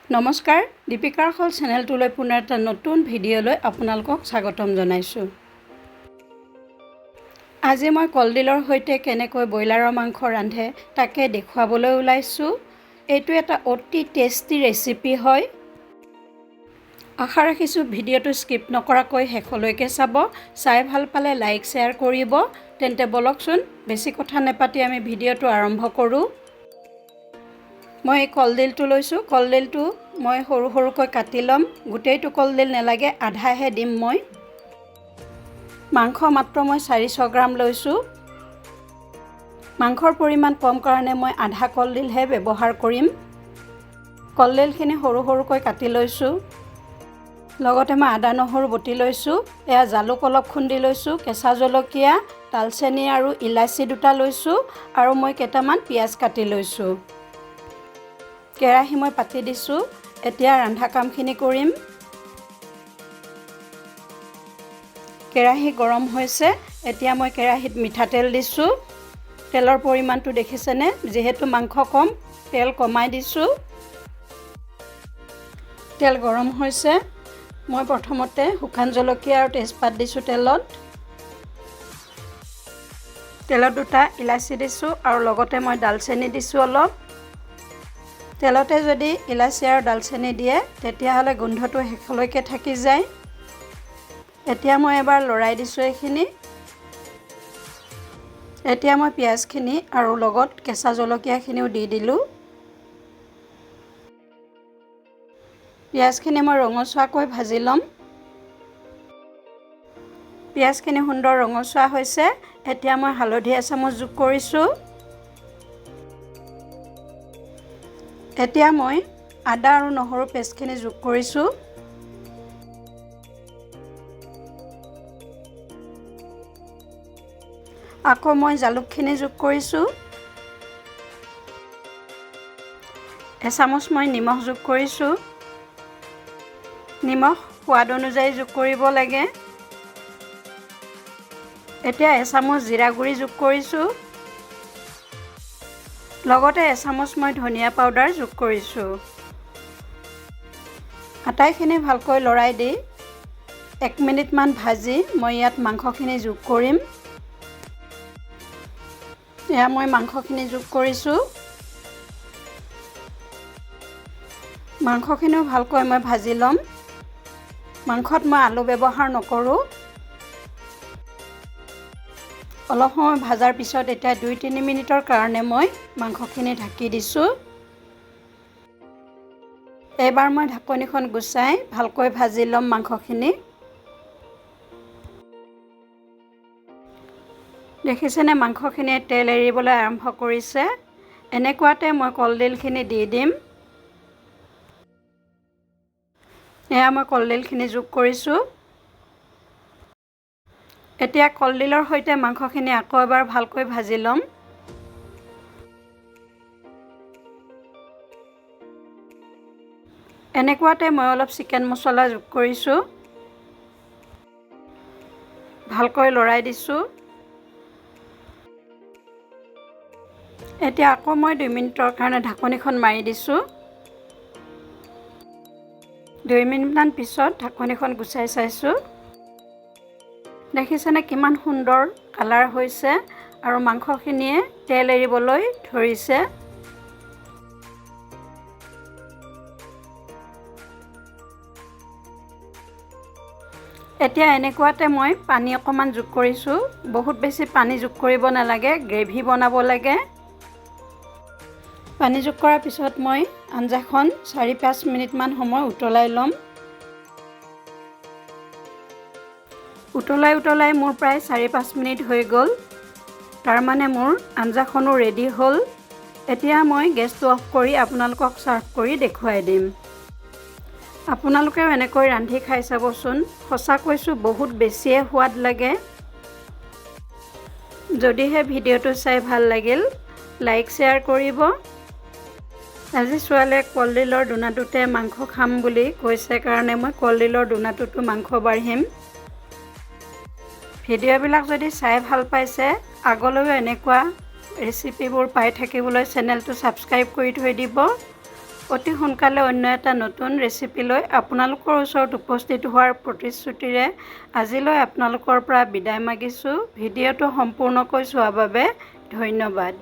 নমস্কাৰ দীপিকাৰ হল চেনেলটোলৈ পুনৰ এটা নতুন ভিডিঅ'লৈ আপোনালোকক স্বাগতম জনাইছোঁ। আজি মই কলডিলৰ সৈতে কেনেকৈ ব্ৰইলাৰৰ মাংস ৰান্ধে তাকে দেখুৱাবলৈ ওলাইছোঁ। এইটো এটা অতি টেষ্টি ৰেচিপি হয়। আশা ৰাখিছোঁ ভিডিঅ'টো স্কিপ নকৰাকৈ শেষলৈকে চাব। চাই ভাল পালে লাইক শ্বেয়াৰ কৰিব। তেন্তে বলকচোন বেছি কথা নেপাতি আমি ভিডিঅ'টো আৰম্ভ কৰোঁ। মই এই কলডিলটো লৈছোঁ। কলডিলটো মই সৰু সৰুকৈ কাটি ল'ম। গোটেইটো কলডিল নেলাগে, আধাহে দিম মই। মাংস মাত্ৰ মই 400 গ্ৰাম লৈছোঁ। মাংসৰ পৰিমাণ কম কাৰণে মই আধা কলডিলহে ব্যৱহাৰ কৰিম। কলডিলখিনি সৰু সৰুকৈ কাটি লৈছোঁ। লগতে মই আদা নহৰু বটি লৈছোঁ। এয়া জালুক অলপ খুন্দি লৈছোঁ, কেঁচা জলকীয়া, দালচেনি আৰু ইলাচি দুটা লৈছোঁ আৰু মই কেইটামান পিঁয়াজ কাটি লৈছোঁ। কেৰাহী মই পাতি দিছোঁ। এতিয়া ৰন্ধা কামখিনি কৰিম। কেৰাহী গৰম হৈছে। এতিয়া মই কেৰাহীত মিঠাতেল দিছোঁ। তেলৰ পৰিমাণটো দেখিছেনে? যিহেতু মাংস কম, তেল কমাই দিছোঁ। তেল গৰম হৈছে। মই প্ৰথমতে শুকান জলকীয়া আৰু তেজপাত দিছোঁ তেলত। তেলত দুটা ইলাচি দিছোঁ আৰু লগতে মই দালচেনি দিছোঁ অলপ। তেলতে যদি ইলাচি আৰু দালচেনি দিয়ে তেতিয়াহ'লে গোন্ধটো শেষলৈকে থাকি যায়। এতিয়া মই এবাৰ লৰাই দিছোঁ এইখিনি। এতিয়া মই পিঁয়াজখিনি আৰু লগত কেঁচা জলকীয়াখিনিও দি দিলোঁ। পিঁয়াজখিনি মই ৰঙচুৱাকৈ ভাজি ল'ম। পিঁয়াজখিনি সুন্দৰ ৰঙচুৱা হৈছে। এতিয়া মই হালধি এচামুচ যোগ কৰিছোঁ। এতিয়া মই আদা আৰু নহৰু পেষ্টখিনি যোগ কৰিছোঁ। আকৌ মই জালুকখিনি যোগ কৰিছোঁ। এচামুচ মই নিমখ যোগ কৰিছোঁ। নিমখ সোৱাদ অনুযায়ী যোগ কৰিব লাগে। এতিয়া এচামুচ জিৰা গুড়ি যোগ কৰিছোঁ। লগতে এচামুচ মই ধনিয়া পাউডাৰ যোগ কৰিছোঁ। আটাইখিনি ভালকৈ লৰাই দি 1 মিনিটমান ভাজি মই ইয়াত মাংসখিনি যোগ কৰিম। এয়া মই মাংসখিনি যোগ কৰিছোঁ। মাংসখিনিও ভালকৈ মই ভাজি ল'ম। মাংসত মই আলু ব্যৱহাৰ নকৰোঁ। অলপ সময় ভাজাৰ পিছত এতিয়া 2-3 মিনিটৰ কাৰণে মই মাংসখিনি ঢাকি দিছোঁ। এইবাৰ মই ঢাকনিখন গুচাই ভালকৈ ভাজি ল'ম মাংসখিনি। দেখিছেনে মাংসখিনিয়ে তেল এৰিবলৈ আৰম্ভ কৰিছে। এনেকুৱাতে মই কলডিলখিনি দি দিম। এয়া মই কলডিলখিনি যোগ কৰিছোঁ। এতিয়া কলডিলৰ সৈতে মাংসখিনি আকৌ এবাৰ ভালকৈ ভাজি ল'ম। এনেকুৱাতে মই অলপ চিকেন মছলা যোগ কৰিছোঁ। ভালকৈ লৰাই দিছোঁ। এতিয়া আকৌ মই 2 মিনিটৰ কাৰণে ঢাকনিখন মাৰি দিছোঁ। 2 মিনিটমান পিছত ঢাকনিখন গুচাই চাইছোঁ। দেখিছেনে কিমান সুন্দৰ কালাৰ হৈছে আৰু মাংসখিনিয়ে তেল এৰিবলৈ ধৰিছে। এতিয়া এনেকুৱাতে মই পানী অকণমান যোগ কৰিছোঁ। বহুত বেছি পানী যোগ কৰিব নালাগে, গ্ৰেভি বনাব লাগে। পানী যোগ কৰাৰ পিছত মই আঞ্জাখন 4-5 মিনিটমান সময় উতলাই ল'ম। উতলাই মোৰ প্ৰায় 4-5 মিনিট হৈ গ'ল। তাৰমানে মোৰ আঞ্জাখনো ৰেডি হ'ল। এতিয়া মই গেছটো অফ কৰি আপোনালোকক ছাৰ্ভ কৰি দেখুৱাই দিম। আপোনালোকেও এনেকৈ ৰান্ধি খাই চাবচোন। সঁচা কৈছোঁ বহুত বেছিয়ে সোৱাদ লাগে। যদিহে ভিডিঅ'টো চাই ভাল লাগিল লাইক শ্বেয়াৰ কৰিব। আজি ছোৱালীয়ে কলডিলৰ দোনাটোতে মাংস খাম বুলি কৈছে কাৰণে মই কলডিলৰ দোনাটোতো মাংস বাঢ়িম। ভিডিঅ'বিলাক যদি চাই ভাল পাইছে আগলৈও এনেকুৱা ৰেচিপিবোৰ পাই থাকিবলৈ চেনেলটো ছাবস্ক্ৰাইব কৰি থৈ দিব। অতি সোনকালে অন্য এটা নতুন ৰেচিপি লৈ আপোনালোকৰ ওচৰত উপস্থিত হোৱাৰ প্ৰতিশ্ৰুতিৰে আজিলৈ আপোনালোকৰ পৰা বিদায় মাগিছোঁ। ভিডিঅ'টো সম্পূৰ্ণকৈ চোৱাৰ বাবে ধন্যবাদ।